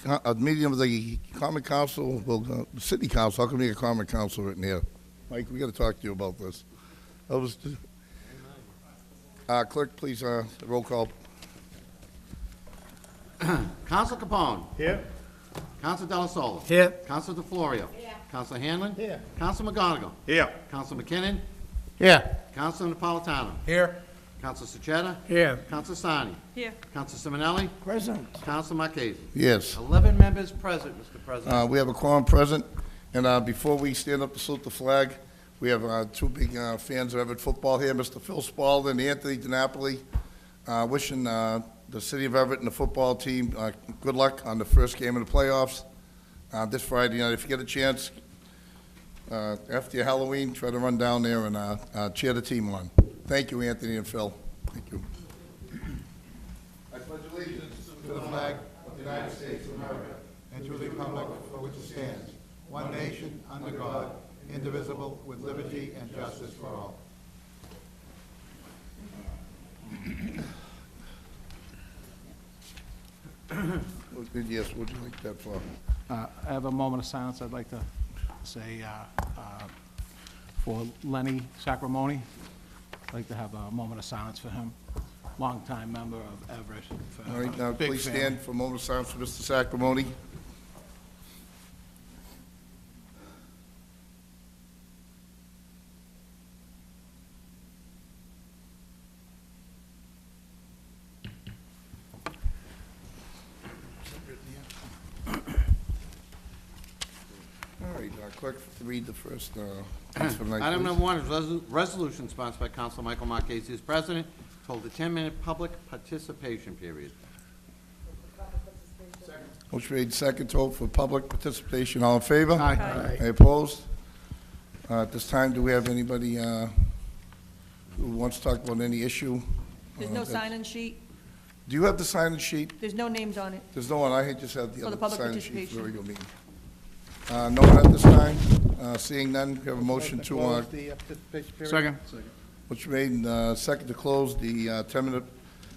a meeting of the Common Council, well, the City Council. How come we got Common Council written here? Mike, we got to talk to you about this. That was, clerk, please, roll call. Counsel Capone. Here. Counsel Della Sola. Here. Counsel DeFlorio. Here. Counsel Hanlon. Here. Counsel McGonigal. Here. Counsel McKinnon. Here. Counsel Napolitano. Here. Counsel Sechetta. Here. Counsel Sani. Here. Counsel Simonelli. Present. Counsel Marchese. Yes. 11 members present, Mr. President. We have a quorum present, and before we stand up to salute the flag, we have two big fans of Everett football here, Mr. Phil Spalding and Anthony DiNapoli, wishing the city of Everett and the football team good luck on the first game of the playoffs this Friday night. If you get a chance, after your Halloween, try to run down there and cheer the team on. Thank you, Anthony and Phil. Thank you. I pledge allegiance to the flag of the United States of America and to the republic for which it stands, one nation, under God, indivisible, with liberty and justice for all. Yes, what would you like that for? I have a moment of silence I'd like to say for Lenny Sacramone. I'd like to have a moment of silence for him, longtime member of Everett. All right, now Big please fan. stand for a moment of silence for Mr. Sacramone. All right, clerk, read the first piece for tonight, Item please. number 1 is resolution sponsored by Counsel Michael Marchese as president, to hold a 10-minute public participation period. Motion made second to hold for public participation. All in favor? Aye. Any opposed? At this time, do we have anybody who wants to talk about any issue? There's no sign-in sheet. Do you have the sign-in sheet? There's no names on it. There's no one, I just have the For the other public sign-in sheet for the participation. regular meeting. No one at this time? Seeing none, we have a motion to, Close the participation period. Second. which made second to close the 10-minute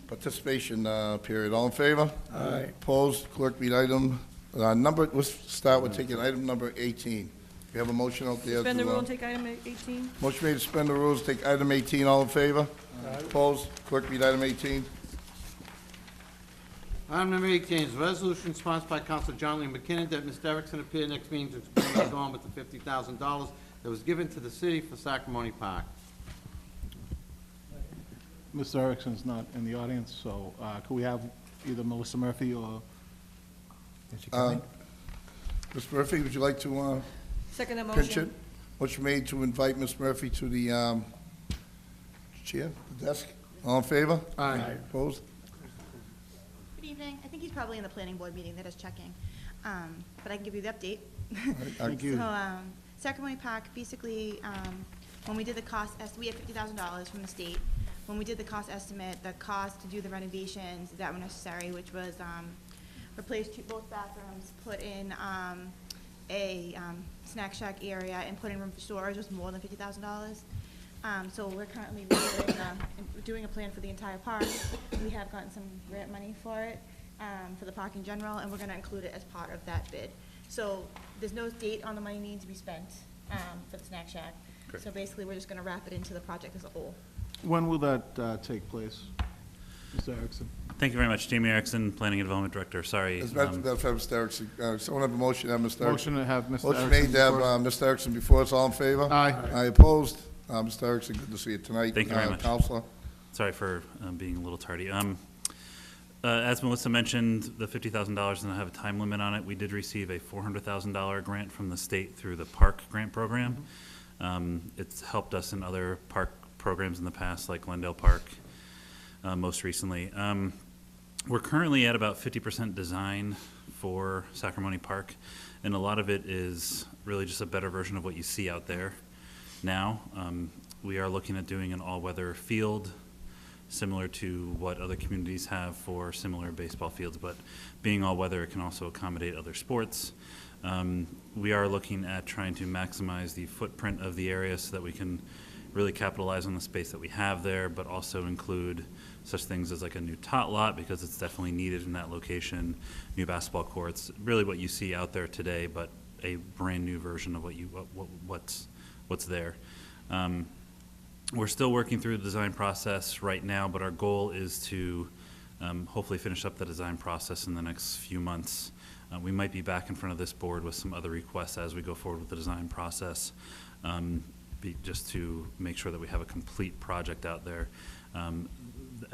participation period. All in favor? Aye. Opposed? Clerk, read item number, let's start with taking item number 18. We have a motion out there. Suspend the to, rule and take item 18. Motion made to suspend the rules, take item 18. All in favor? Opposed? Clerk, read item 18. Item number 18 is a resolution sponsored by Counsel John Lee McKinnon that Ms. Derrickson appear next meeting to explain what's going on with the $50,000 that was given to the city for Sacramone Park. Mr. Erickson's not in the audience, so could we have either Melissa Murphy or, Is she coming? Ms. Murphy, would you like to Second the pinch it? motion. Motion made to invite Ms. Murphy to the chair, the desk. All in favor? Aye. Opposed? Good evening. I think he's probably in the planning board meeting. They're just checking. But I can give you the update. Thank you. So, Sacramone Park, basically, when we did the cost we had $50,000 from the state. When we did the cost estimate, the cost to do the renovations that were necessary, which was, replace both bathrooms, put in, a snack shack area, and put in room for storage was more than $50,000. So we're currently doing a plan for the entire park. We have gotten some grant money for it, for the park in general, and we're gonna include it as part of that bid. So there's no date on the money needing to be spent, for the snack shack. Great. So basically, we're just gonna wrap it into the project as a whole. When will that take place, Mr. Erickson? Thank you very much. Jamie Erickson, Planning and Development Director. Sorry. As mentioned, Mr. Erickson. Someone have a motion to have Mr. Erickson? Motion to have Mr. Erickson. Motion made to have before- Mr. Erickson before us. All in favor? Aye. Aye opposed? Mr. Erickson, good to see you tonight. Thank you very much. Counselor? Sorry for being a little tardy. As Melissa mentioned, the $50,000 doesn't have a time limit on it. We did receive a $400,000 grant from the state through the park grant program. It's helped us in other park programs in the past, like Glendale Park, most recently. We're currently at about 50% design for Sacramone Park, and a lot of it is really just a better version of what you see out there now. We are looking at doing an all-weather field, similar to what other communities have for similar baseball fields, but being all-weather, it can also accommodate other sports. We are looking at trying to maximize the footprint of the area so that we can really capitalize on the space that we have there, but also include such things as like a new tot lot, because it's definitely needed in that location, new basketball courts, really what you see out there today, but a brand-new version of what's there. We're still working through the design process right now, but our goal is to hopefully finish up the design process in the next few months. We might be back in front of this board with some other requests as we go forward with the design process, just to make sure that we have a complete project out there.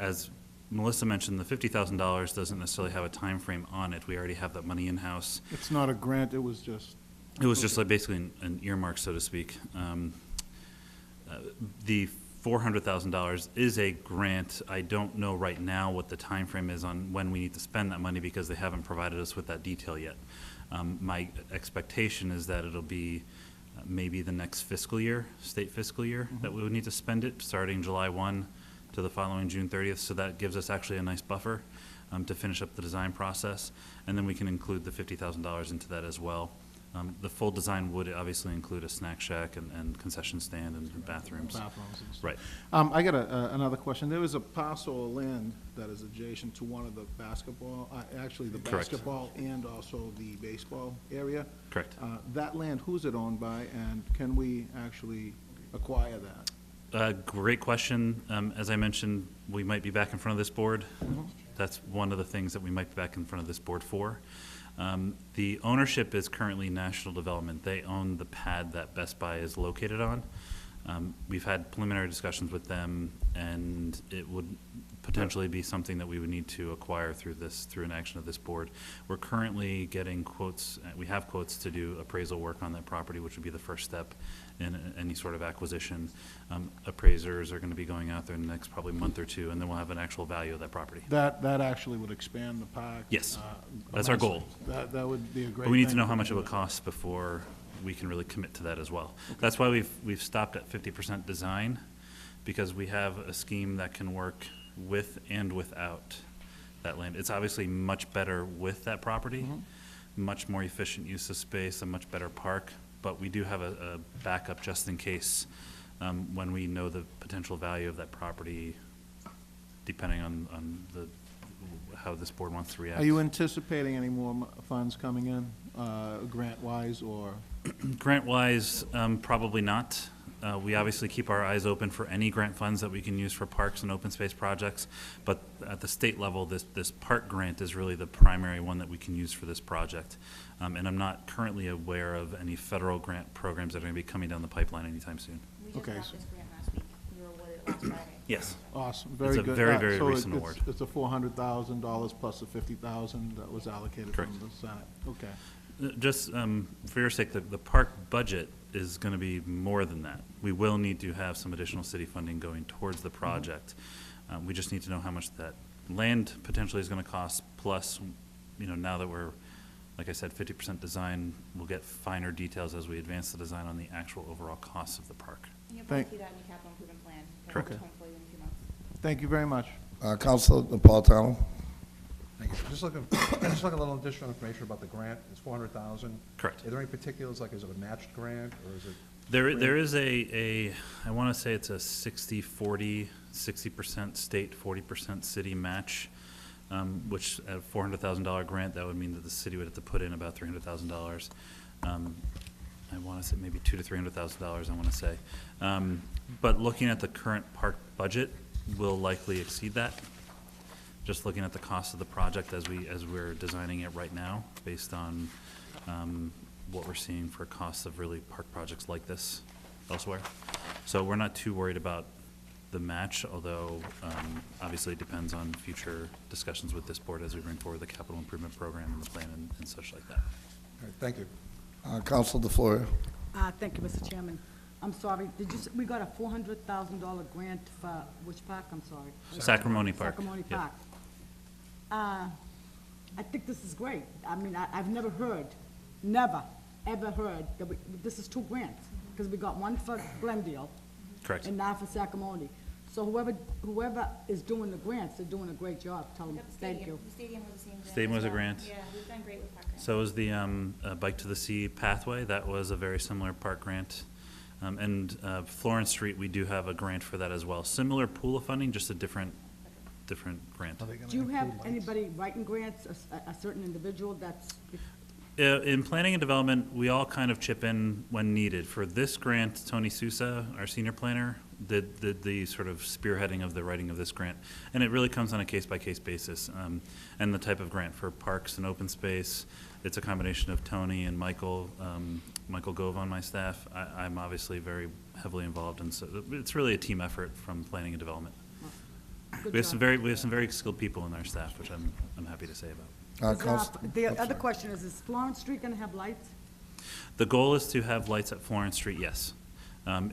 As Melissa mentioned, the $50,000 doesn't necessarily have a time frame on it. We already have that money in-house. It's not a grant, it was just, It was just like basically an earmark, so to speak. The $400,000 is a grant. I don't know right now what the time frame is on when we need to spend that money, because they haven't provided us with that detail yet. My expectation is that it'll be maybe the next fiscal year, state fiscal year, that we would need to spend it, starting July 1 to the following June 30th. So that gives us actually a nice buffer to finish up the design process. And then we can include the $50,000 into that as well. The full design would obviously include a snack shack and concession stand and bathrooms. bathrooms and stuff. Right. I got another question. There was a parcel of land that is adjacent to one of the basketball, actually the Correct. basketball and also the baseball area. Correct. That land, who's it owned by, and can we actually acquire that? Great question. As I mentioned, we might be back in front of this board. That's one of the things that we might be back in front of this board for. The ownership is currently National Development. They own the pad that Best Buy is located on. We've had preliminary discussions with them, and it would potentially be something that we would need to acquire through an action of this board. We're currently getting quotes, we have quotes to do appraisal work on that property, which would be the first step in any sort of acquisition. Appraisers are going to be going out there in the next probably month or two, and then we'll have an actual value of that property. That actually would expand the park? Yes. That's our goal. That would be a great But we need to thing know how to much it do. would cost before we can really commit to that as well. That's why we've stopped at 50% design, because we have a scheme that can work with and without that land. It's obviously much better with that property, much more efficient use of space, a much better park, but we do have a backup just in case when we know the potential value of that property, depending on how this board wants to react. Are you anticipating any more funds coming in, grant-wise, or? Grant-wise, probably not. We obviously keep our eyes open for any grant funds that we can use for parks and open space projects, but at the state level, this park grant is really the primary one that we can use for this project. And I'm not currently aware of any federal grant programs that are going to be coming down the pipeline anytime soon. We just Okay, got so- this grant last week. We were awarded it last Friday. Yes. Awesome, very a good. very, very So recent it's- award. It's a $400,000 plus the $50,000 that was allocated from Correct. the Senate. Okay. Just for your sake, the park budget is going to be more than that. We will need to have some additional city funding going towards the project. We just need to know how much that land potentially is going to cost, plus, now that we're, like I said, 50% design, we'll get finer details as we advance the design on the actual overall costs of the park. And you'll probably Thank- see that in your capital improvement plan. that Correct. will come for you in a few months. Thank you very much. Councilor Napolitano? Thank you. Just looking a little additional information about the grant. It's 400,000. Correct. Are there any particulars, like is it a matched grant, or is it? There is I want to say it's a 60-40, 60% state, 40% city match, which at a $400,000 grant, that would mean that the city would have to put in about $300,000. I want to say maybe $200,000 to $300,000, I want to say. But looking at the current park budget, we'll likely exceed that. Just looking at the cost of the project as we're designing it right now, based on what we're seeing for costs of really park projects like this elsewhere. So we're not too worried about the match, although obviously it depends on future discussions with this board as we bring forward the capital improvement program and the plan and such like that. All right, thank you. Councilor DeFlorio? Thank you, Mr. Chairman. I'm sorry, we got a $400,000 grant for which park, I'm sorry? Sacramone Park. Sacramone Yeah. Park. I think this is great. I mean, I've never heard, ever heard that this is two grants, because we got one for Glendale Correct. and now for Sacramone. So whoever is doing the grants, they're doing a great job. Tell them, Yep, thank stadium. you. The stadium was the same grant. Stadium as was a well. grant. Yeah, we've done great with park grants. So is the Bike to the Sea pathway. That was a very similar park grant. And Florence Street, we do have a grant for that as well. Similar pool of funding, just a different grant. Do you have anybody writing grants, a certain individual that's, In planning and development, we all kind of chip in when needed. For this grant, Tony Sousa, our senior planner, did the sort of spearheading of the writing of this grant. And it really comes on a case-by-case basis. And the type of grant for parks and open space, it's a combination of Tony and Michael, Michael Gove on my staff. I'm obviously very heavily involved, and so it's really a team effort from planning and development. good We have some job. very skilled people in our staff, which I'm happy to say about. The other question is Florence Street gonna have lights? The goal is to have lights at Florence Street, yes.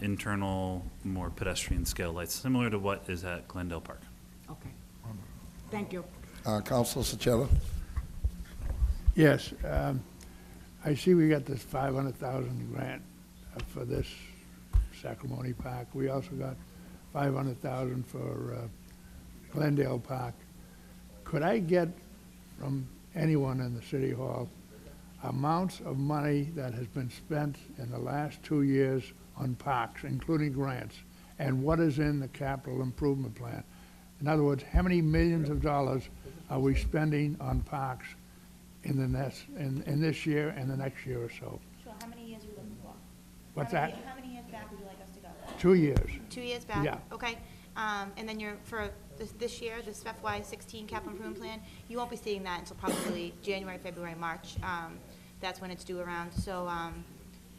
Internal, more pedestrian scale lights, similar to what is at Glendale Park. Okay. Thank you. Counselor Sochello? Yes, I see we got this 500,000 grant for this Sacramone Park. We also got 500,000 for Glendale Park. Could I get from anyone in the City Hall amounts of money that has been spent in the last 2 years on parks, including grants, and what is in the capital improvement plan? In other words, how many millions of dollars are we spending on parks in this year and the next year or so? Sure, how many years are you looking for? What's How many- that? How many years back would you like us to go? 2 years. 2 years back? Yeah. Okay. And then for this year, this FY16 capital improvement plan, you won't be seeing that until probably January, February, March. That's when it's due around. So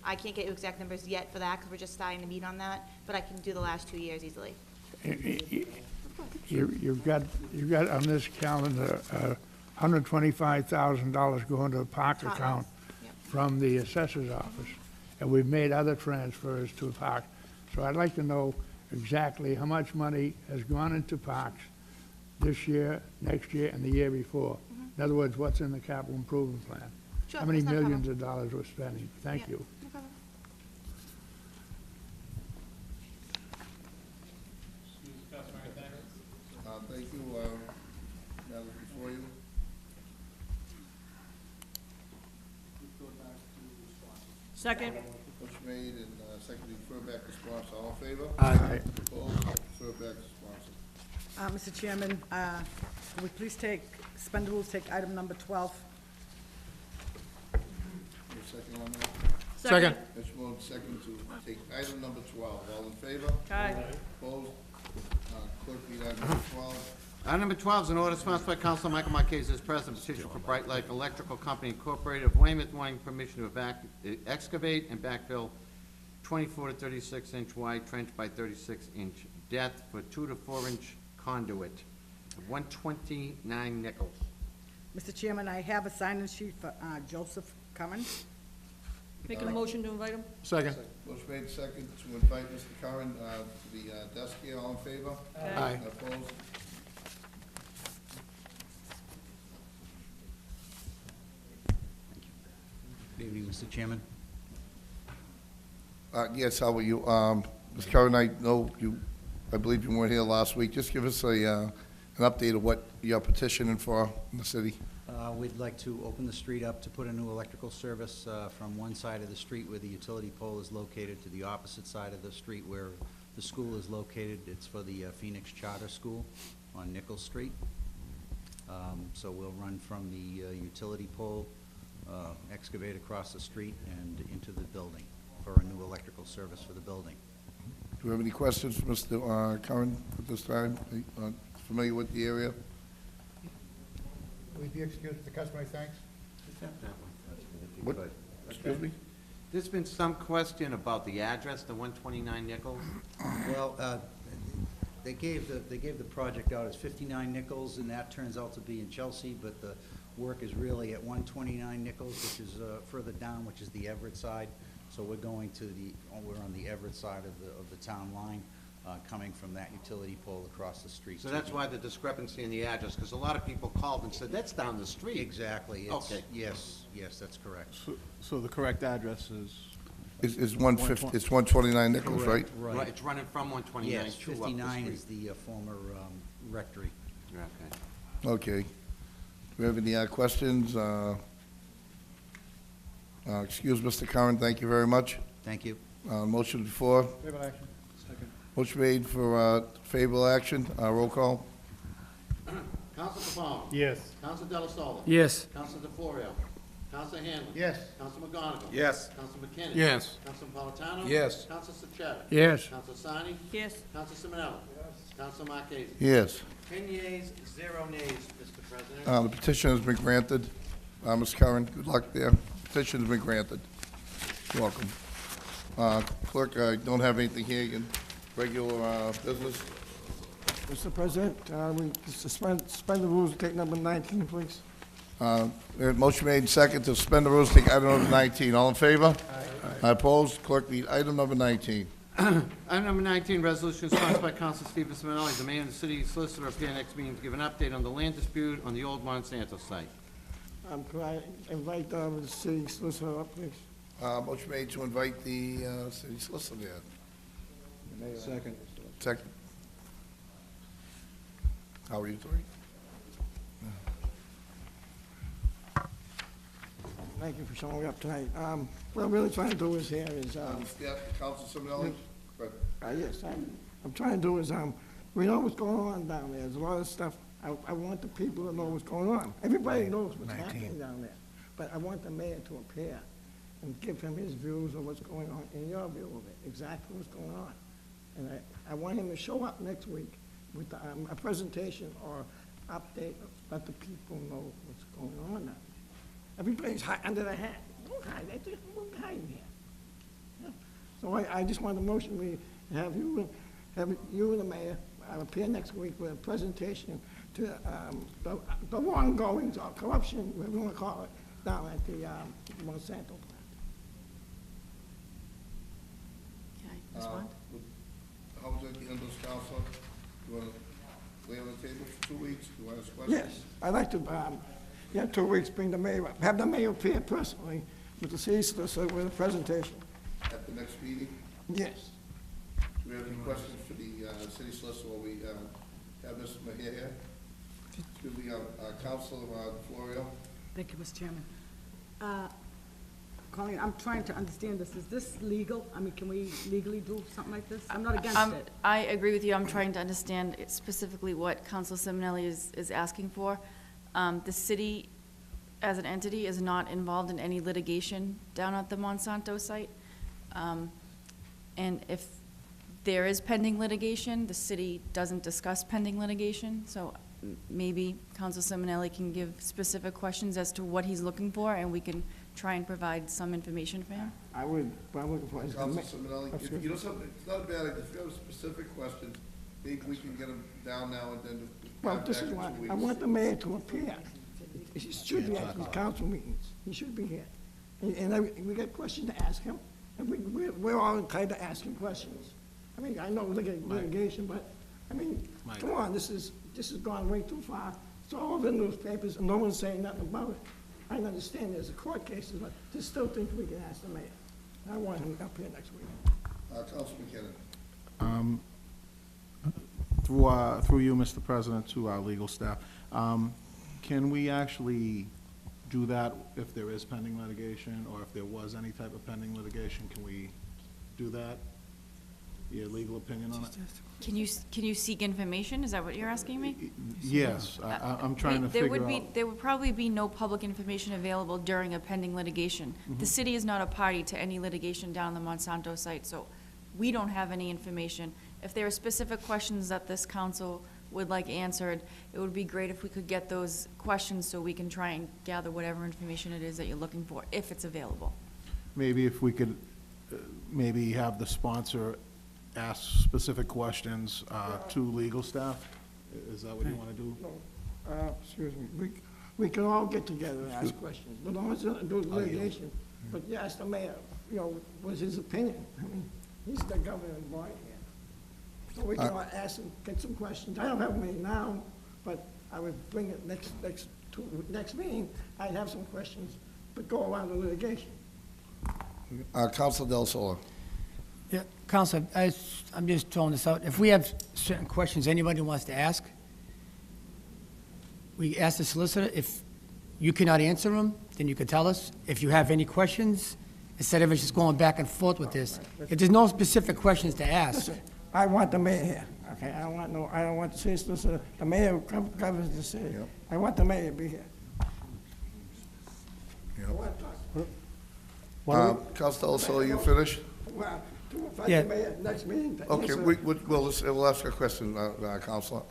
I can't get you exact numbers yet for that because we're just starting to meet on that, but I can do the last 2 years easily. You've got on this calendar, $125,000 going to a park Top account Yep. from the assessor's office, and we've made other transfers to park. So I'd like to know exactly how much money has gone into parks this year, next year, and the year before. In other words, what's in the capital improvement plan? Sure, How many that's not a problem. millions of dollars we're spending? Thank Yep, you. no problem. Thank you. Madam, before you. Second. Motion made and seconded, refer back to sponsor. All in favor? Aye. Opposed? Refer back to sponsor. Mr. Chairman, will we please suspend the rules, take item number 12? Any second on that? Second. Motion made second to take item number 12. All in favor? Aye. Opposed? Clerk, read item number 12. Item number 12 is an order sponsored by Council Michael Marquez as president, petition for Bright Light Electrical Company Incorporated of Weymouth wanting permission to excavate and backfill 24 to 36 inch wide trench by 36 inch depth for 2 to 4 inch conduit, 129 Nichols. Mr. Chairman, I have a sign-in sheet for Joseph Curran. Make a motion to invite him? Second. Motion made second to invite Mr. Curran to the desk here. All in favor? Aye. Opposed? Good evening, Mr. Chairman. Yes, how are you? Mr. Curran, I know you, I believe you weren't here last week. Just give us an update of what you're petitioning for in the city. We'd like to open the street up to put a new electrical service from one side of the street where the utility pole is located to the opposite side of the street where the school is located. It's for the Phoenix Charter School on Nichols Street. So we'll run from the utility pole, excavate across the street and into the building for a new electrical service for the building. Do we have any questions for Mr. Curran at this time? Familiar with the area? Will you be excused with the customary thanks? What? Excuse me? There's been some question about the address, the 129 Nichols. Well, they gave the project out as 59 Nichols, and that turns out to be in Chelsea, but the work is really at 129 Nichols, which is further down, which is the Everett side. So we're going to we're on the Everett side of the town line, coming from that utility pole across the street. So that's why the discrepancy in the address, because a lot of people called and said, that's down the street. Exactly. Okay. Yes, that's correct. So the correct address is? It's 150, it's 129 Nichols, right? Right, it's running from 129 Yes, to up the 59 is street. the former rectory. Okay. Okay. Do we have any questions? Excuse Mr. Curran, thank you very much. Thank you. Motion before. Favorable action. Second. Motion made for favorable action. Roll call. Counsel Capone. Yes. Counsel Delasola. Yes. Counsel DeFlorio. Counsel Hanlon. Yes. Counsel McGonigal. Yes. Counsel McKinnon. Yes. Counsel Napolitano. Yes. Counsel Sechetta. Yes. Counsel Sani. Yes. Counsel Simonelli. Counsel Marquez. Yes. 10 yeas, 0 nays, Mr. President. The petition has been granted. Ms. Curran, good luck there. Petition has been granted. You're welcome. Clerk, I don't have anything here. You can regular business. Mr. President, we suspend the rules and take number 19, please. Motion made second to suspend the rules, take item number 19. All in favor? Aye. Opposed? Clerk, read item number 19. Item number 19, resolution sponsored by Counsel Stephen Simonelli, demanding the city solicitor appear next meeting to give an update on the land dispute on the old Monsanto site. Could I invite the city solicitor up, please? Motion made to invite the city solicitor there. Second. Second. How are you, Tori? Thank you for showing up tonight. What I'm really trying to do is here is, Council Simonelli? yes, I'm trying to do is, we know what's going on down there. There's a lot of stuff. I want the people to know what's going on. Everybody knows what's happening down there. But I want the mayor to appear and give him his views of what's going on, and your view of it, exactly what's going on. And I want him to show up next week with a presentation or update, let the people know what's going on down there. Everybody's under the hat. Don't hide. Don't hide here. Yeah. So I just want a motion, we have you and the mayor appear next week with a presentation to the wronggoings or corruption, whatever you want to call it, down at the Monsanto plant. Can I respond? How was it handled, Counselor? You want to lay on the table for 2 weeks? Do you want to ask questions? Yes, I'd like to, 2 weeks, bring the mayor up, have the mayor appear personally with the city solicitor with a presentation. At the next meeting? Yes. Do we have any questions for the city solicitor while we have Mr. Mahia here? Excuse me, Councilor Florio? Thank you, Mr. Chairman. Colleen, I'm trying to understand this. Is this legal? I mean, can we legally do something like this? I'm not against it. I agree with you. I'm trying to understand specifically what Council Simonelli is asking for. The city, as an entity, is not involved in any litigation down at the Monsanto site. And if there is pending litigation, the city doesn't discuss pending litigation. So maybe Council Simonelli can give specific questions as to what he's looking for, and we can try and provide some information for him. What I'm looking for is. Councilor Simonelli, if you know something, it's not a bad idea. If you have specific questions, maybe we can get them down now and then. Well, this is why, I want the mayor to appear. He should be at these council meetings. He should be here. And we got questions to ask him, and we're all entitled to ask him questions. I mean, I know litigation, but, I mean, come on, this has gone way too far. It's all over the newspapers, and no one's saying nothing about it. I understand there's a court cases, but there's still things we can ask the mayor. I want him up here next week. Councilman McKinnon. Through you, Mr. President, to our legal staff, can we actually do that if there is pending litigation, or if there was any type of pending litigation? Can we do that? Your legal opinion on it? Can you seek information? Is that what you're asking me? Yes, I'm trying to figure out. There would probably be no public information available during a pending litigation. The city is not a party to any litigation down the Monsanto site, so we don't have any information. If there are specific questions that this council would like answered, it would be great if we could get those questions so we can try and gather whatever information it is that you're looking for, if it's available. Maybe if we could, maybe have the sponsor ask specific questions to legal staff? Is that what you want to do? No, excuse me, we can all get together and ask questions, but long as it's not litigation. But you ask the mayor, what's his opinion? I mean, he's the governing body here. So we can all ask him, get some questions. I don't have many now, but I would bring it next meeting, I'd have some questions, but go around the litigation. Councilor Del Sola. Yeah, Counselor, I'm just throwing this out. If we have certain questions anybody wants to ask, we ask the solicitor. If you cannot answer them, then you can tell us. If you have any questions instead of us just going back and forth with this. If there's no specific questions to ask, I want the mayor here, okay? I don't want the citizens, the mayor governs the city. I want the mayor to be here. Costello, so are you finished? Well, to invite Yeah. the mayor next meeting. Okay, Yes, sir. we'll ask a question, Counselor.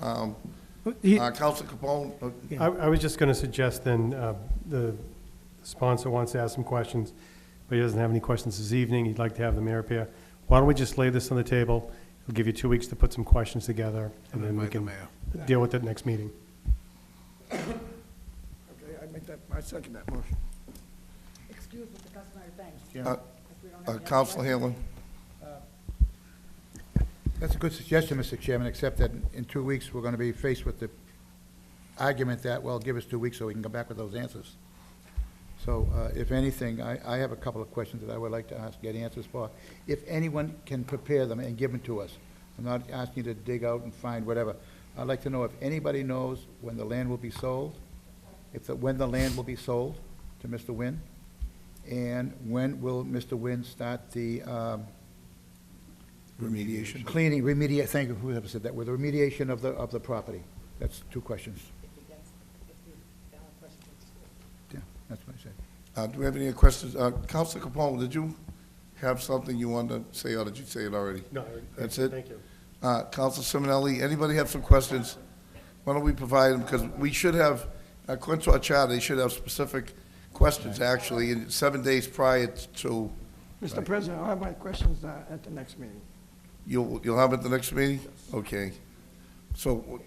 He- Counselor Capone, I was just going to suggest then, the sponsor wants to ask some questions, but he doesn't have any questions this evening. He'd like to have the mayor appear. Why don't we just lay this on the table? We'll give you 2 weeks to put some questions together, and then we invite the can mayor. deal with it next meeting. Okay, I second that motion. Excuse with the customary things. uh, if we don't have any Counselor other Hanlon. That's a good suggestion, Mr. Chairman, except that in 2 weeks, we're going to be faced with the argument that, well, give us 2 weeks so we can come back with those answers. So if anything, I have a couple of questions that I would like to ask, get answers for. If anyone can prepare them and give them to us, I'm not asking you to dig out and find whatever. I'd like to know if anybody knows when the land will be sold, when the land will be sold to Mr. Nguyen, and when will Mr. Nguyen start the Remediation. thank you, whoever said that, with the remediation of the property. That's 2 questions. Yeah, that's what I said. Do we have any questions? Counselor Capone, did you have something you wanted to say, or did you say it already? No, That's it? Thank you. Counselor Simonelli, anybody have some questions? Why don't we provide them, because we should have, according to our charter, they should have specific questions, actually, in 7 days prior to, Mr. President, I'll have my questions at the next meeting. you'll have it at the next meeting? Okay. So,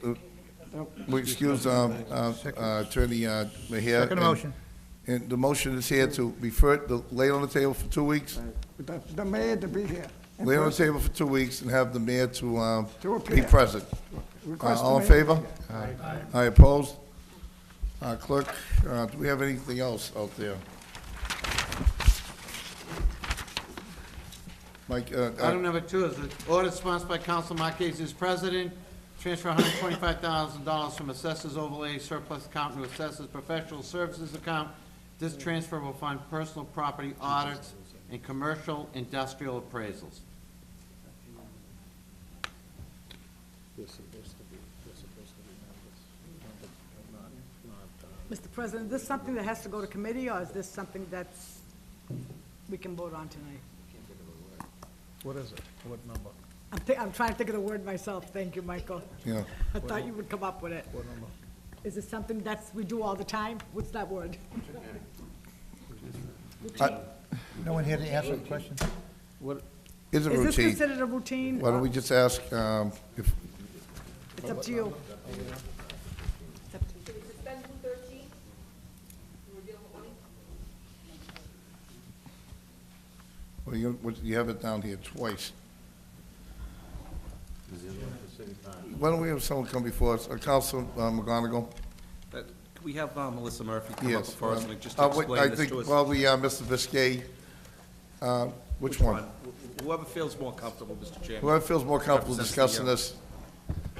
we excuse Attorney Mejia. Second motion. And the motion is here to refer, lay it on the table for 2 weeks, The mayor to be here. in lay it on the person. table for 2 weeks, and have the mayor to To be appear. present. Request the All in mayor to favor? be here. Aye, opposed? Clerk, do we have anything else out there? Mike, Item number 2 is an order sponsored by Council Marquez as president, transfer $125,000 from assessors overlay surplus account to assessors professional services account. This transfer will fund personal property audits and commercial industrial appraisals. Mr. President, is this something that has to go to committee, or is this something that's, we can vote on tonight? What is it? What number? I'm trying to think of the word myself, thank you, Michael. yeah, I thought you would come up with it. Is it something that's, we do all the time? What's that word? No one here to answer the question? is a Is this routine. considered a routine? Why don't we just ask if, It's up to you. well, you have it down here twice. Why don't we have someone come before us? Counselor McGonigal? Can we have Melissa Murphy come up Yes. before us and just wait, explain I this think to us? probably Mr. Biscay. Which one? Whoever feels more comfortable, Mr. Chairman. Whoever feels more comfortable Represents discussing the, this.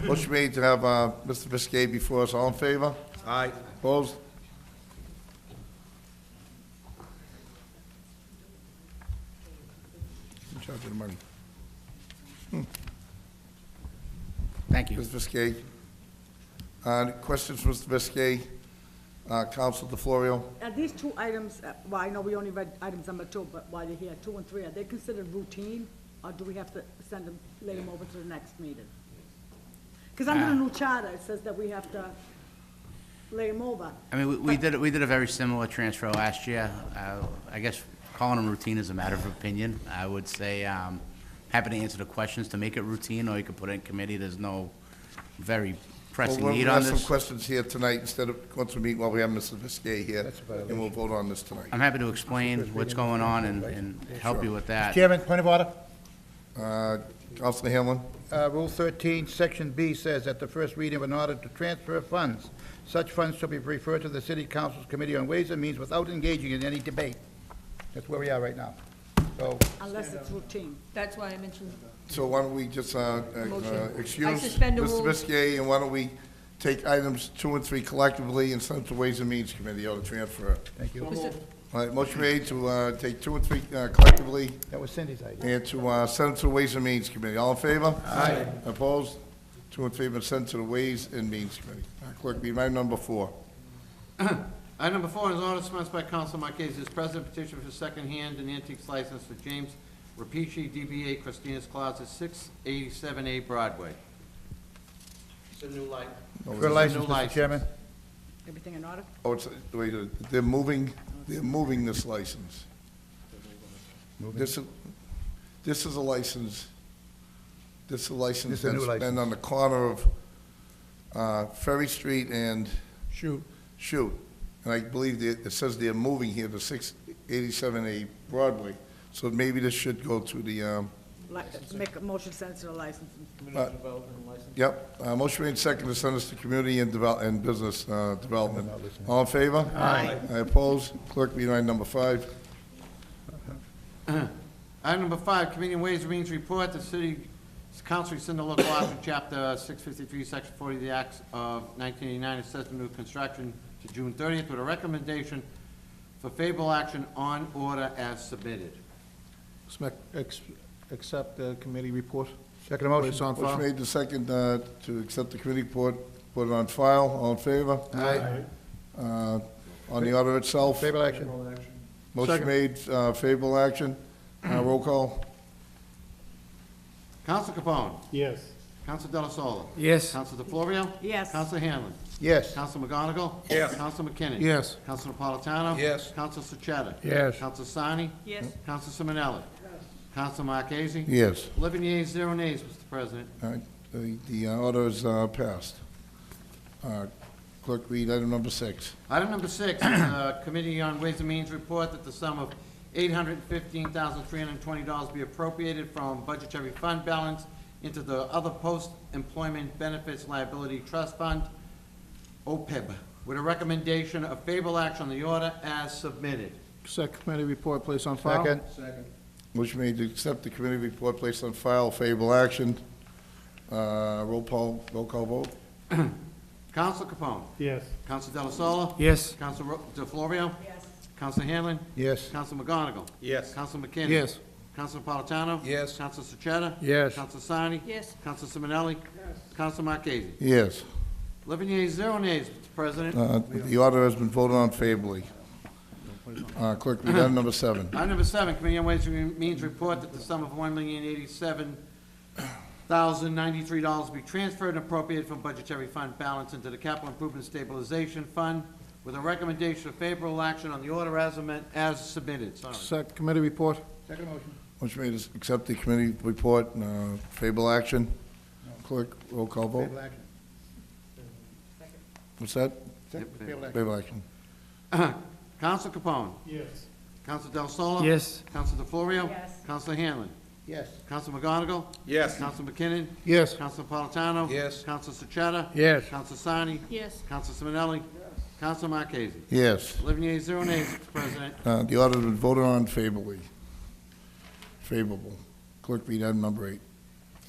Motion made to have Mr. Biscay before us. All in favor? Aye. Opposed? In charge of the money. Thank you. Mr. Biscay. Questions, Mr. Biscay? Counsel DeFlorio? Are these 2 items, well, I know we only read items number 2, but while you're here, 2 and 3, are they considered routine, or do we have to send them, lay them over to the next meeting? Because under the new charter, it says that we have to lay them over. I mean, we did a very similar transfer last year. I guess calling them routine is a matter of opinion. I would say, happy to answer the questions to make it routine, or you could put it in committee. There's no very pressing Well, need we'll on have some this. questions here tonight instead of going to meet while we have Mr. Biscay here, and we'll vote on this tonight. I'm happy to explain what's going on and help you with that. Chairman, point of order. Counsel Hanlon? Rule 13, Section B says at the first reading of an order to transfer funds, such funds shall be referred to the City Council's Committee on Ways and Means without engaging in any debate. That's where we are right now. So, Unless it's routine. That's why I mentioned, So why don't we just Motion. excuse I suspend the Mr. rules. Biscay, and why don't we take items 2 and 3 collectively and send them to Ways and Means Committee or to transfer? thank you. Mr. All right, motion made to take 2 and 3 collectively That was Cindy's idea. and to send it to the Ways and Means Committee. All in favor? Aye. Opposed? 2 in favor, send to the Ways and Means Committee. Clerk, read item number 4. Item number 4 is order sponsored by Council Marquez, is President petition for second-hand and antiques license for James Rapici, DBA Christina's Closet, 687A Broadway. It's a new light. For license, Mr. Chairman. Everything in order? Oh, it's, wait, they're moving this license. This is a license, this is a license This is a new that's been license. on the corner of Ferry Street and Shoot. Shoot. And I believe it says they're moving here to 687A Broadway. So maybe this should go to the, Make a motion, send it to the license. yep, motion made second to send this to Community and Business Development. All in favor? Aye. I oppose. Clerk, read item number 5. Item number 5, Committee on Ways and Means report, the City Council rescind the local law from Chapter 653, Section 40 of the Acts of 1989, it says the new construction to June 30th with a recommendation for favorable action on order as submitted. Accept the committee report. Second motion. Place on Motion file. made to second to accept the committee report, put it on file. All in favor? Aye. On the order itself, Favorable action. motion Second. made, favorable action. Roll call. Council Capone. Yes. Council Delasola. Yes. Council DeFlorio. Yes. Council Hanlon. Yes. Council McGonigal. Yes. Council McKinnon. Yes. Council Napolitano. Yes. Council Sucheta. Yes. Council Sani. Yes. Council Simonelli. Council Marquez. Yes. 11 yeas, 0 nays, Mr. President. All right, the order is passed. Clerk, read item number 6. Item number 6 is Committee on Ways and Means report that the sum of $815,320 be appropriated from budgetary fund balance into the other post-employment benefits liability trust fund, OPEB, with a recommendation of favorable action on the order as submitted. Accept committee report, place on file. Second. Motion made to accept the committee report, placed on file, favorable action. Roll call vote. Council Capone. Yes. Council Delasola. Yes. Council DeFlorio. Yes. Council Hanlon. Yes. Council McGonigal. Yes. Council McKinney. Yes. Council Napolitano. Yes. Council Sucheta. Yes. Council Sani. Yes. Council Simonelli. Council Marquez. Yes. 11 yeas, 0 nays, Mr. President. The order has been voted on favorably. Clerk, read item number 7. Item number 7, Committee on Ways and Means report that the sum of $1,087,093 be transferred and appropriated from budgetary fund balance into the Capital Improvement Stabilization Fund with a recommendation of favorable action on the order as submitted. Sorry. Accept committee report. Second motion. Motion made to accept the committee report, favorable action. Clerk, roll call vote. Favorable action. What's that? Second, favorable action. Favorable action. Council Capone. Yes. Council Del Sola. Yes. Council DeFlorio. Yes. Council Hanlon. Yes. Council McGonigal. Yes. Council McKinnon. Yes. Council Napolitano. Yes. Council Sucheta. Yes. Council Sani. Yes. Council Simonelli. Council Marquez. Yes. 11 yeas, 0 nays, Mr. President. The order has been voted on favorably. Favorable. Clerk, read item number 8.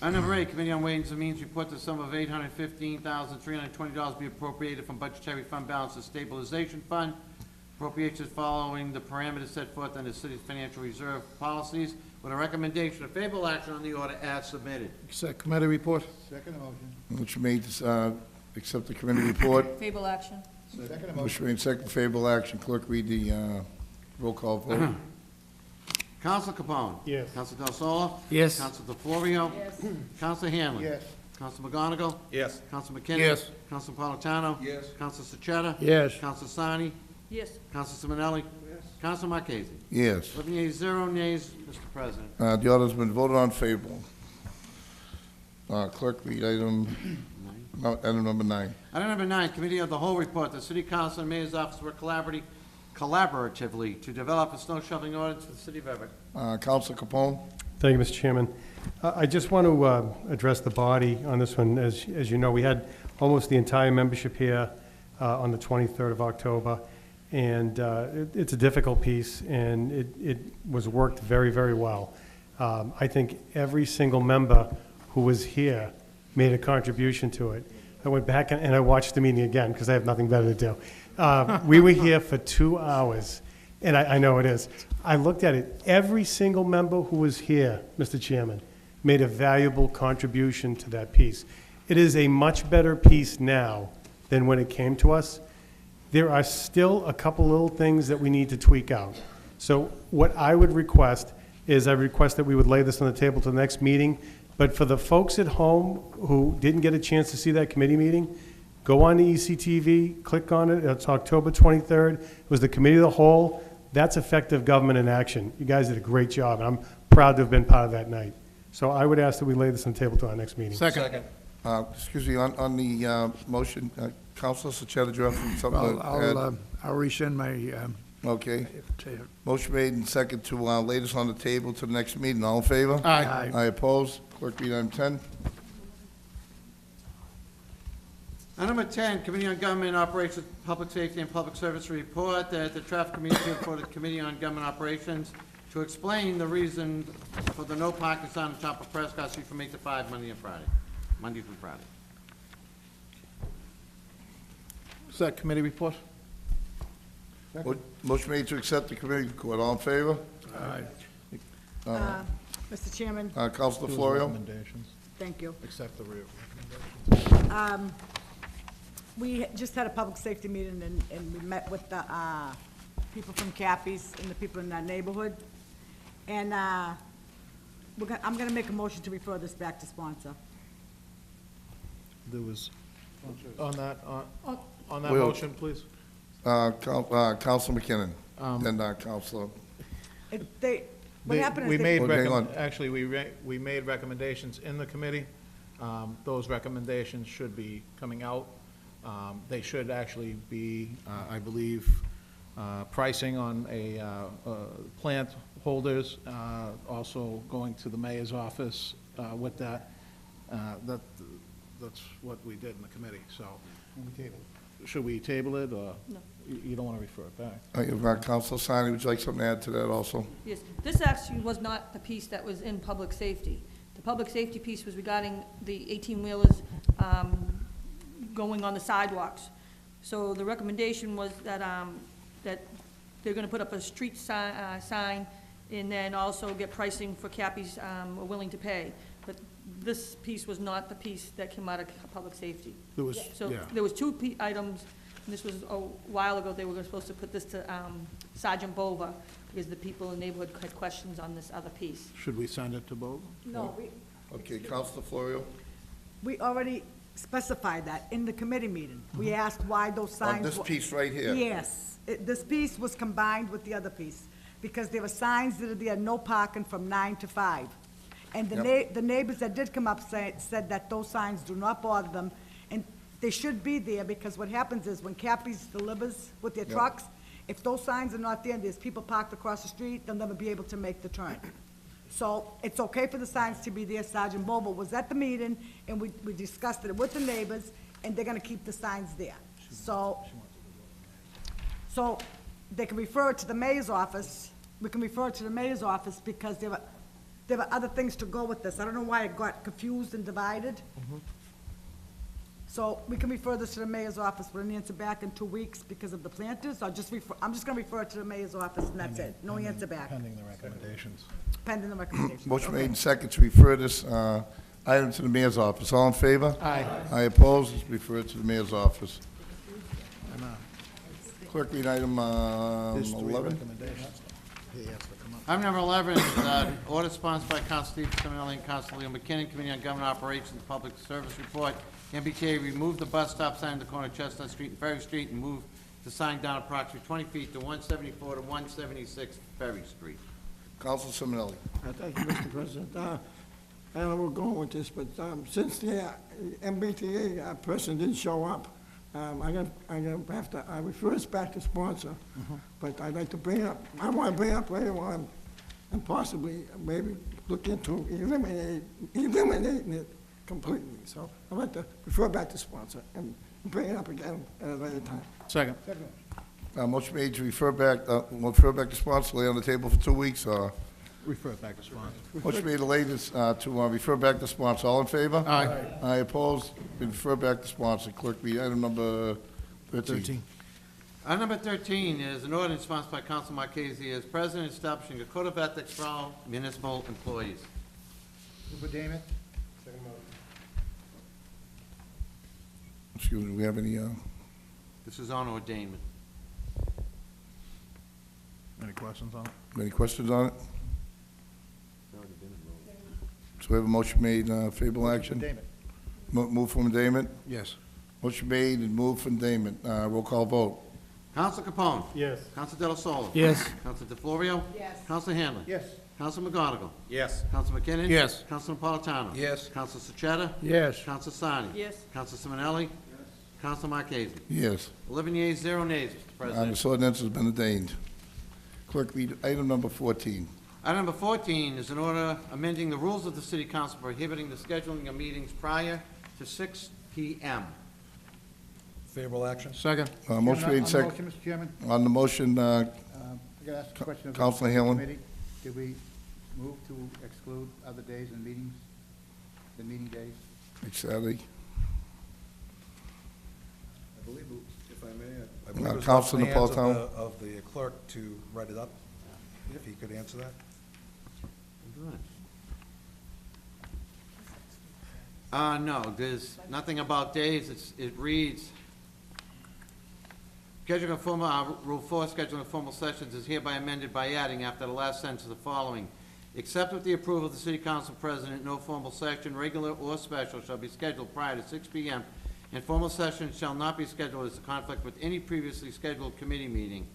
Item number 8, Committee on Ways and Means report the sum of $815,320 be appropriated from budgetary fund balance to stabilization fund. Appropriations following the parameters set forth in the city's financial reserve policies with a recommendation of favorable action on the order as submitted. Accept committee report. Second motion. Motion made to accept the committee report. Favorable action. Second motion. Motion made second, favorable action. Clerk, read the roll call vote. Council Capone. Yes. Council Del Sola. Yes. Council DeFlorio. Yes. Council Hanlon. Yes. Council McGonigal. Yes. Council McKinnon. Yes. Council Napolitano. Yes. Council Sucheta. Yes. Council Sani. Yes. Council Simonelli.3Council Marquez. Yes. 11 yeas, 0 nays, Mr. President. The order's been voted on favorable. Clerk, read item number 9. Item number 9, Committee of the Whole report. The City Council and Mayor's Office work collaboratively to develop a snow shoveling ordinance for the City of Everett. Counsel Capone? Thank you, Mr. Chairman. I just want to address the body on this one. As you know, we had almost the entire membership here on the 23rd of October, and it's a difficult piece, and it was worked very, very well. I think every single member who was here made a contribution to it. I went back and I watched the meeting again because I have nothing better to do. We were here for 2 hours, And I know it is. I looked at it. Every single member who was here, Mr. Chairman, made a valuable contribution to that piece. It is a much better piece now than when it came to us. There are still a couple little things that we need to tweak out. So what I would request is I request that we would lay this on the table to the next meeting. But for the folks at home who didn't get a chance to see that committee meeting, go on to ECTV, click on it. It's October 23rd. It was the committee of the whole. That's effective government in action. You guys did a great job. I'm proud to have been part of that night. So I would ask that we lay this on the table to our next meeting. Second. Excuse me, on the motion, Councilor Sachetta, do you have something Well, to add? I'll rescind my, Okay. Motion made and second to lay this on the table to the next meeting. All in favor? Aye. I oppose. Clerk, read item 10. Item number 10, Committee on Government Operations, Public Safety, and Public Service report that the Traffic Committee appeared for the Committee on Government Operations to explain the reason for the no parking sign on top of Prescott Street from 8 to 5 Monday through Friday. Is that committee report? Motion made to accept the committee report. All in favor? Aye. Mr. Chairman, Councilor Florio? Recommendations. thank you. Accept the recommendations. We just had a public safety meeting, and we met with the people from Cappy's and the people in that neighborhood. And I'm gonna make a motion to refer this back to sponsor. There was, on that Will. motion, please. Councilor McKinnon, then Councilor. What happened is We they- made, Well, hang on. actually, we made recommendations in the committee. Those recommendations should be coming out. They should actually be, I believe, pricing on plant holders, also going to the mayor's office with that. That's what we did in the committee, so. Should we table it, or? No. You don't want to refer it back? Councilor Sani, would you like something to add to that also? Yes, this actually was not the piece that was in public safety. The public safety piece was regarding the 18-wheelers going on the sidewalks. So the recommendation was that, that they're gonna put up a street sign and then also get pricing for Cappy's, are willing to pay. But this piece was not the piece that came out of public safety. There was, So yeah. there was two items, and this was a while ago, they were supposed to put this to Sergeant Bova, because the people in the neighborhood had questions on this other piece. Should we send it to both? No, Okay, Councilor Florio? we already specified that in the committee meeting. We asked why those On signs. this were- piece right here? Yes, this piece was combined with the other piece, because there were signs that are there, no parking from 9 to 5. And the neighbors that did come up said that those signs do not bother them, and they should be there, because what happens is when Cappy's delivers with their Yep. trucks, if those signs are not there and there's people parked across the street, they'll never be able to make the turn. So it's okay for the signs to be there. Sergeant Bobo was at the meeting, and we discussed it with the neighbors, and they're gonna keep the signs there. So they can refer it to the mayor's office. We can refer it to the mayor's office, because there were other things to go with this. I don't know why it got confused and divided. So we can refer this to the mayor's office with an answer back in 2 weeks because of the planters, or I'm just gonna refer it to the mayor's office, and that's it. No answer back, Pending the recommendations. pending the recommendation. Motion made and second to refer this item to the mayor's office. All in favor? Aye. I oppose. It's referred to the mayor's office. Clerk, read item There's 3 11. recommendations. He has to come up. Item number 11 is order sponsored by Council Steve Simonelli and Council Leo McKinnon, Committee on Government Operations, Public Service Report. MBTA removed the bus stop sign at the corner of Chestnut Street and Ferry Street and moved the sign down approximately 20 feet to 174 to 176 Ferry Street. Council Simonelli. Thank you, Mr. President. I don't know where we're going with this, but since the MBTA person didn't show up, I refer this back to sponsor, but I'd like to bring up, I want to bring up later on, and possibly maybe look into eliminating it completely. So I'd like to refer back to sponsor and bring it up again at a later time. Second. Motion made to refer back to sponsor, lay on the table for 2 weeks. Refer it back to sponsor. Motion made to lay this, to refer back to sponsor. All in favor? Aye. I oppose. Refer back to sponsor. Clerk, read item number 13. Item number 13 is an ordinance sponsored by Council Marquez as president, establishing a code of ethics for all municipal employees. Move for Damon. Excuse me, we have any, This is on ordainment. Any questions on it? any questions on it? So we have a motion made, favorable action? Damon. Move from Damon? Yes. Motion made and moved from Damon. Roll call vote. Counsel Capone. Yes. Counsel Del Solo. Yes. Counsel DeFlorio. Yes. Counsel Hanlon. Yes. Counsel McGonigal. Yes. Counsel McKinnon. Yes. Counsel Napolitano. Yes. Counsel Sechetta. Yes. Counsel Sani. Yes. Counsel Simonelli. Counsel Marquez. Yes. 11 yeas, 0 nays, Mr. President. This ordinance has been ordained. Clerk, read item number 14. Item number 14 is an order amending the rules of the city council prohibiting the scheduling of meetings prior to 6 p.m. Favorable action? Second. Motion made, On the second. motion, Mr. Chairman, On the motion, I gotta ask a question of the Counselor Hanlon. committee. Did we move to exclude other days and meetings, the meeting days? next Saturday. I believe, if I may, I Uh, believe it was Counsel in the hands Napolitano. of the clerk to write it up, if he could answer that. No, there's nothing about days. It reads, scheduling of formal, Rule 4, scheduling of formal sessions is hereby amended by adding after the last sentence of the following. Except with the approval of the city council president, no formal session, regular or special, shall be scheduled prior to 6 p.m., and formal sessions shall not be scheduled as a conflict with any previously scheduled committee meeting.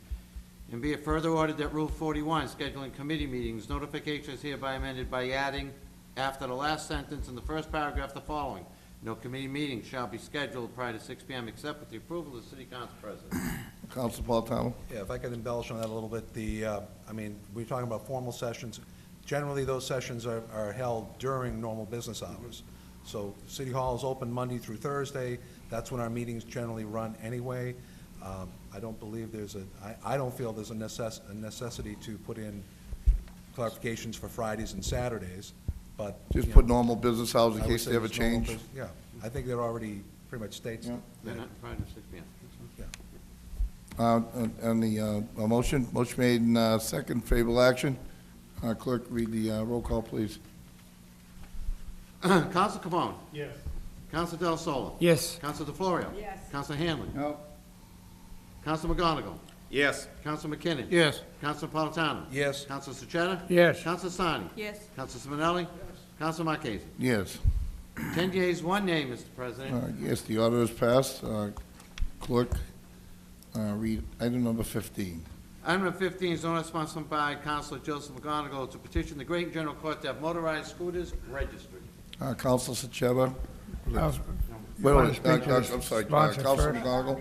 And be it further ordered that Rule 41, scheduling committee meetings, notification is hereby amended by adding after the last sentence in the first paragraph the following. No committee meeting shall be scheduled prior to 6 p.m. except with the approval of the city council president. Counsel Napolitano. Yeah, if I could embellish on that a little bit, I mean, we're talking about formal sessions. Generally, those sessions are held during normal business hours. So City Hall is open Monday through Thursday. That's when our meetings generally run anyway. I don't believe I don't feel there's a necessity to put in clarifications for Fridays and Saturdays, but. Just you put know, normal business hours in I would case say they ever there's normal change. Yeah, I think that already pretty much states. Yeah. They're not prior to 6 p.m. Yeah. On the motion made in second, favorable action. Clerk, read the roll call, please. Counsel Capone. Yes. Counsel Del Solo. Yes. Counsel DeFlorio. Yes. Counsel Hanlon. No. Counsel McGonigal. Yes. Counsel McKinnon. Yes. Counsel Napolitano. Yes. Counsel Sechetta. Yes. Counsel Sani. Yes. Counsel Simonelli. Counsel Marquez. Yes. 10 yeas, 1 nay, Mr. President. Yes, the order is passed. Clerk, read item number 15. Item number 15 is an order sponsored by Counsel Joseph McGonigal to petition the Great General Court to have motorized scooters registered. Counsel Sechetta. I'll- Wait, wanna wait, speak to the I'm sorry, sponsor Counsel first? McGonigal.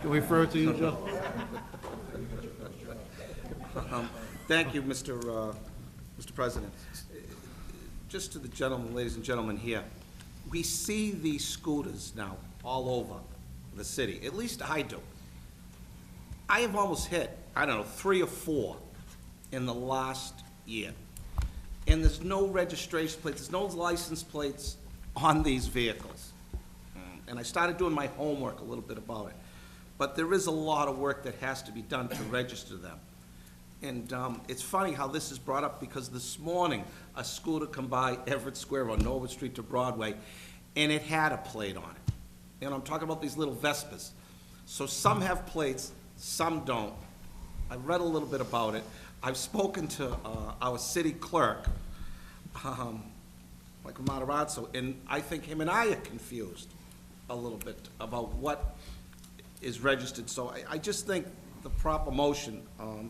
Can we refer to you, Joe? Thank you, Mr. President. Just to the gentlemen, ladies and gentlemen here, we see these scooters now all over the city, at least I do. I have almost hit, I don't know, 3 or 4 in the last year. And there's no registration plates, there's no license plates on these vehicles. And I started doing my homework a little bit about it. But there is a lot of work that has to be done to register them. And it's funny how this is brought up, because this morning, a scooter come by Everett Square on Norwood Street to Broadway, and it had a plate on it. And I'm talking about these little Vespas. So some have plates, some don't. I read a little bit about it. I've spoken to our city clerk, Michael Matarazzo, and I think him and I are confused a little bit about what is registered. So I just think the proper motion,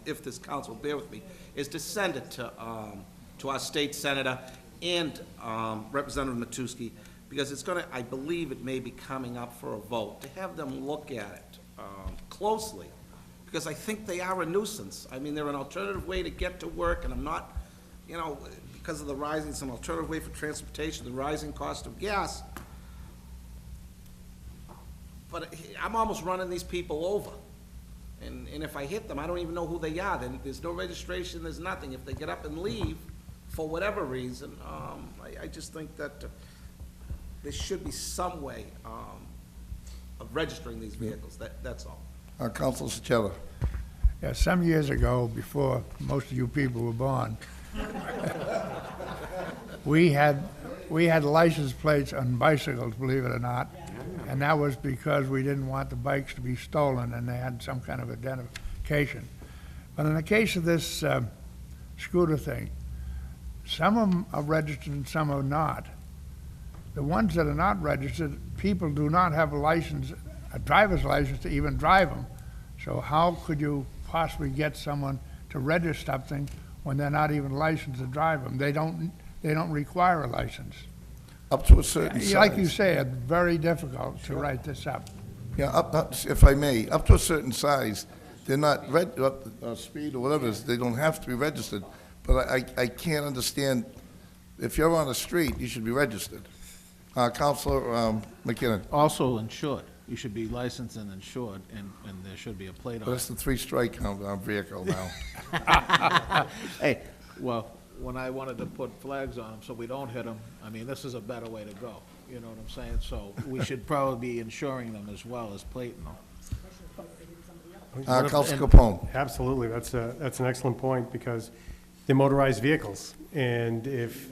if this council will bear with me, is to send it to our state senator and Representative Matusky, because it's gonna, I believe it may be coming up for a vote, to have them look at it closely, because I think they are a nuisance. I mean, they're an alternative way to get to work, and I'm not, you know, because of the rising, some alternative way for transportation, the rising cost of gas. But I'm almost running these people over. And if I hit them, I don't even know who they are. Then there's no registration, there's nothing. If they get up and leave, for whatever reason, I just think that there should be some way of registering these vehicles, that's all. Councilor Sotelo. Yeah, some years ago, before most of you people were born, we had license plates on bicycles, believe it or not, and that was because we didn't want the bikes to be stolen, and they had some kind of identification. But in the case of this scooter thing, some of them are registered and some are not. The ones that are not registered, people do not have a driver's license to even drive them. So how could you possibly get someone to register something when they're not even licensed to drive them? They don't require a license. Up to a certain size. Like you say, it's very difficult to write this up. Yeah, if I may, up to a certain size, they're not speed or whatever it is, they don't have to be registered. But I can't understand, if you're on the street, you should be registered. Counselor McKinnon. Also insured. You should be licensed and insured, and there should be a plate But on that's it. the three-strike vehicle now. Hey, well, when I wanted to put flags on them so we don't hit them, I mean, this is a better way to go. You know what I'm saying? So we should probably be insuring them as well as plating them. Counselor Capone. Absolutely, that's an excellent point, because they're motorized vehicles, and if,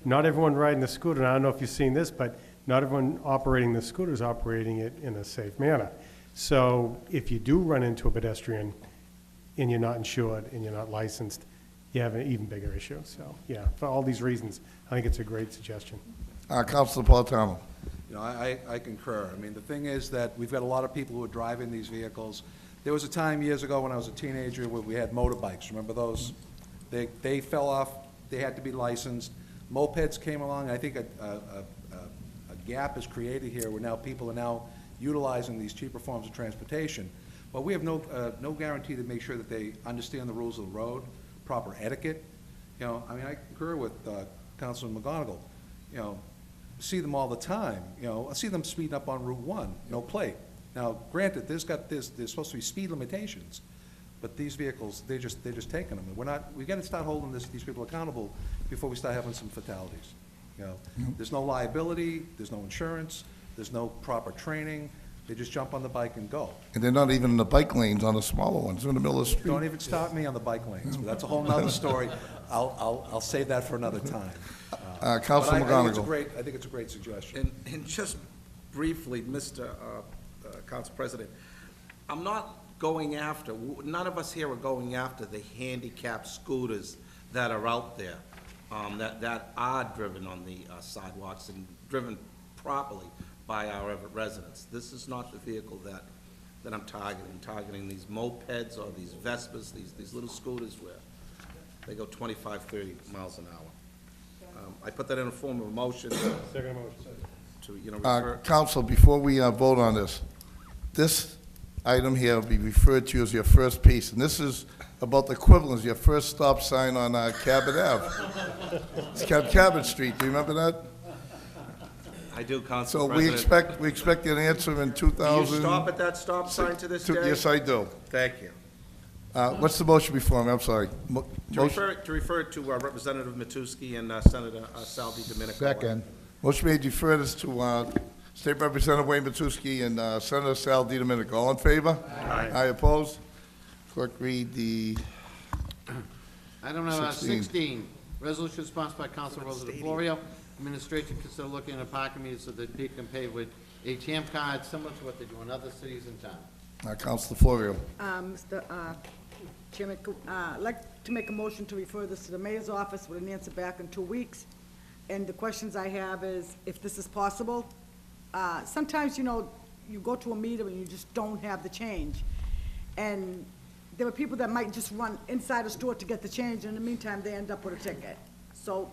not everyone riding the scooter, and I don't know if you've seen this, but not everyone operating the scooter is operating it in a safe manner. So if you do run into a pedestrian and you're not insured and you're not licensed, you have an even bigger issue. So, yeah, for all these reasons, I think it's a great suggestion. Counselor Napolitano. You know, I concur. I mean, the thing is that we've got a lot of people who are driving these vehicles. There was a time years ago when I was a teenager where we had motorbikes. Remember those? They fell off. They had to be licensed. Mopeds came along. I think a gap is created here where now people are now utilizing these cheaper forms of transportation. But we have no guarantee to make sure that they understand the rules of the road, proper etiquette. You know, I mean, I concur with Councilman McGonigal. You know, see them all the time. You know, I see them speeding up on Route 1, no plate. Now, granted, there's supposed to be speed limitations, but these vehicles, they're just taking them. And we got to start holding these people accountable before we start having some fatalities. You know, there's no liability, there's no insurance, there's no proper training. They just jump on the bike and go. And they're not even in the bike lanes on the smaller ones, they're in the middle of the street. Don't even stop me on the bike lanes, but that's a whole nother story. I'll save that for another time. Councilor But McGonigal. I think it's a great suggestion. And just briefly, Mr. Council President, I'm not going after, none of us here are going after the handicapped scooters that are out there, that are driven on the sidewalks and driven properly by our Everett residents. This is not the vehicle that I'm targeting. I'm targeting these mopeds or these Vespas, these little scooters where they go 25, 30 miles an hour. I put that in a form of a motion. Second motion. To, you know, refer. Council, before we vote on this item here will be referred to as your first piece, and this is about the equivalent of your first stop sign on Cabot Ave. It's Cabot Street, do you remember that? I do, Council So President. we expect an answer in 2000. Do you stop at that stop sign to this day? Yes, I do. Thank you. What's the motion before me? I'm sorry. To refer it to Representative Matusky and Senator Sal DiDomenico. Second. Motion made to refer this to State Representative Wayne Matusky and Senator Sal DiDomenico. All in favor? Aye. Aye opposed? Clerk, read the Item number 16, resolution sponsored by Council Rosa DeFlorio. Administration consider looking at parking meters so that people can pay with ATM cards, similar to what they do in other cities in town. Councilor Florio. Mr. Chairman, I'd like to make a motion to refer this to the mayor's office with an answer back in 2 weeks. And the questions I have is, if this is possible, sometimes, you know, you go to a meter and you just don't have the change. And there are people that might just run inside a store to get the change, and in the meantime, they end up with a ticket. So,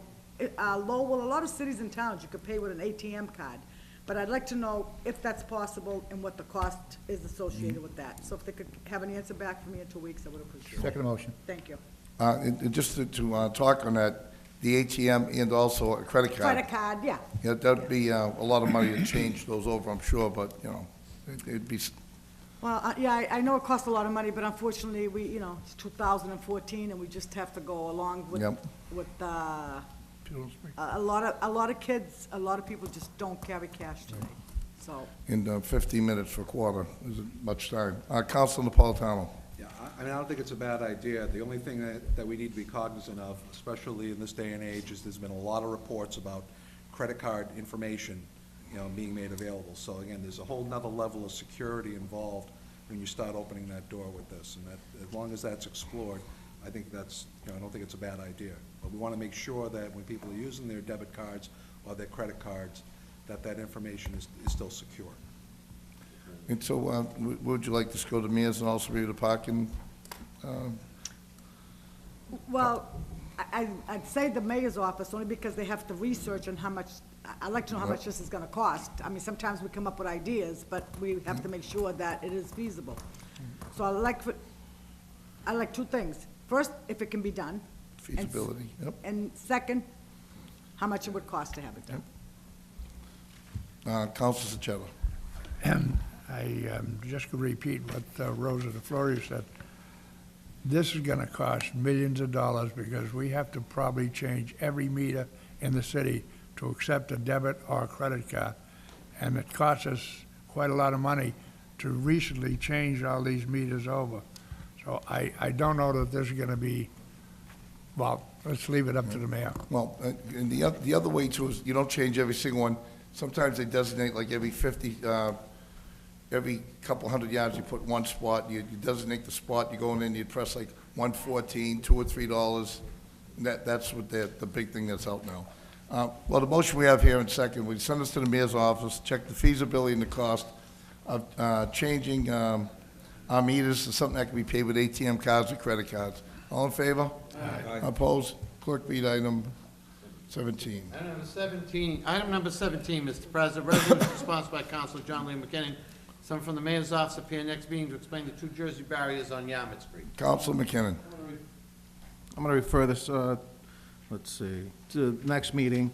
a lot of cities and towns, you could pay with an ATM card. But I'd like to know if that's possible and what the cost is associated with that. So if they could have an answer back from me in 2 weeks, I would appreciate it. Second motion. Thank you. And just to talk on that, the ATM and also a credit card. Credit card, yeah. Yeah, that'd be a lot of money to change those over, I'm sure, but, you know, it'd be, Well, yeah, I know it costs a lot of money, but unfortunately, it's 2014, and we just have to go along with, Yep. a lot of kids, a lot of people just don't carry cash today. So, in 15 minutes for a quarter, isn't much time. Council Napolitano. Yeah, I mean, I don't think it's a bad idea. The only thing that we need to be cognizant of, especially in this day and age, is there's been a lot of reports about credit card information, being made available. So again, there's a whole nother level of security involved when you start opening that door with this. And that, as long as that's explored, I think that's, I don't think it's a bad idea. But we want to make sure that when people are using their debit cards or their credit cards, that information is still secure. And so, would you like this to go to Mears and also review the parking? well, I'd say the mayor's office, only because they have to research on how much, I'd like to know how much this is gonna cost. I mean, sometimes we come up with ideas, but we have to make sure that it is feasible. So I like two things. First, if it can be done. and s- Feasibility, yep. And second, how much it would cost to have it done. Council Sochello. I just could repeat what Rosa DeFlorio said. This is gonna cost millions of dollars because we have to probably change every meter in the city to accept a debit or a credit card. And it costs us quite a lot of money to recently change all these meters over. So I don't know that this is gonna be, well, let's leave it up to the mayor. Well, and the other way too is you don't change every single one. Sometimes they designate like every 50, every couple hundred yards, you put one spot, you designate the spot, you go in and you press like 114, $2 or $3. That's what the big thing that's out now. Well, the motion we have here in second, we send this to the mayor's office, check the feasibility and the cost of changing our meters to something that can be paid with ATM cards or credit cards. All in favor? Aye. Opposed? Clerk, read item 17. Item number 17, Mr. President, resolution sponsored by Councilor John Lee McKinnon. Someone from the mayor's office appear next meeting to explain the two Jersey barriers on Yarmouth Street. Council McKinnon. I'm going to refer this, let's see, to the next meeting,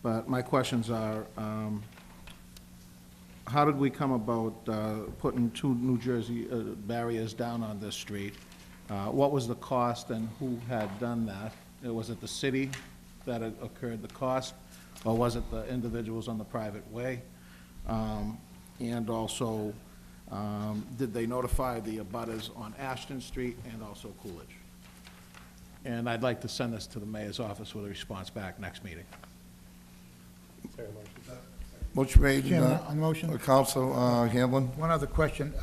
but my questions are, how did we come about putting two New Jersey barriers down on this street? What was the cost and who had done that? Was it the city that had occurred the cost, or was it the individuals on the private way? And also, did they notify the abutters on Ashton Street and also Coolidge? And I'd like to send this to the mayor's office with a response back next meeting. Motion made. Chairman, on the motion? Council Hamblin. One other question,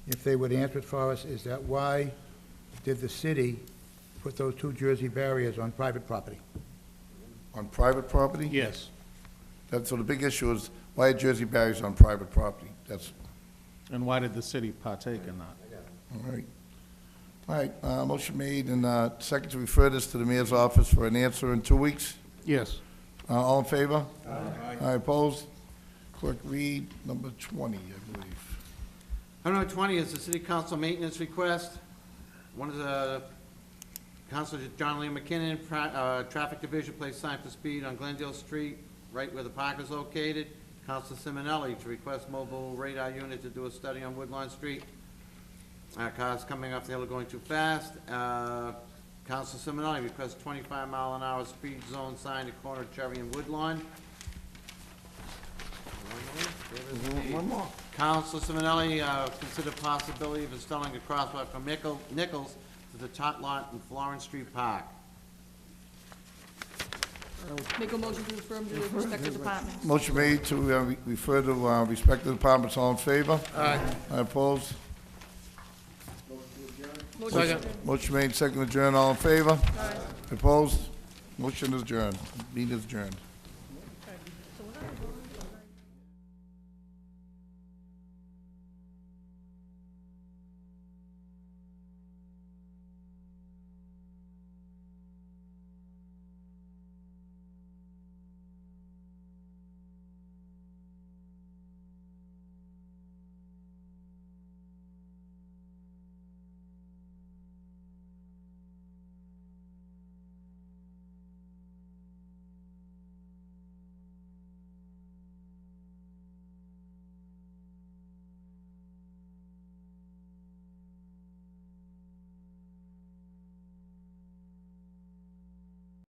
if they would answer it for us, is that why did the city put those two Jersey barriers on private property? On private property? Yes. So the big issue is why are Jersey barriers on private property? That's, And why did the city partake in that? all right. All right, motion made and second to refer this to the mayor's office for an answer in 2 weeks. Yes. All in favor? Aye. Opposed? Clerk, read number 20, I believe. Item number 20 is the city council maintenance request. One of the Councilor John Lee McKinnon, Traffic Division, place sign for speed on Glendale Street, right where the park is located. Councilor Simonelli to request mobile radar unit to do a study on Woodlawn Street. Cars coming off the hill are going too fast. Councilor Simonelli requests 25-mile-an-hour speed zone sign at corner of Cherry and Woodlawn. One more. Councilor Simonelli, consider possibility of installing a crosswalk from Nichols to the tot lot in Florence Street Park. Make a motion to refer them to the respective departments. Motion made to refer to respective departments. All in favor? Aye. Opposed? Motion made, second adjourned. All in favor? Aye. Opposed? Motion is adjourned. Meeting is adjourned.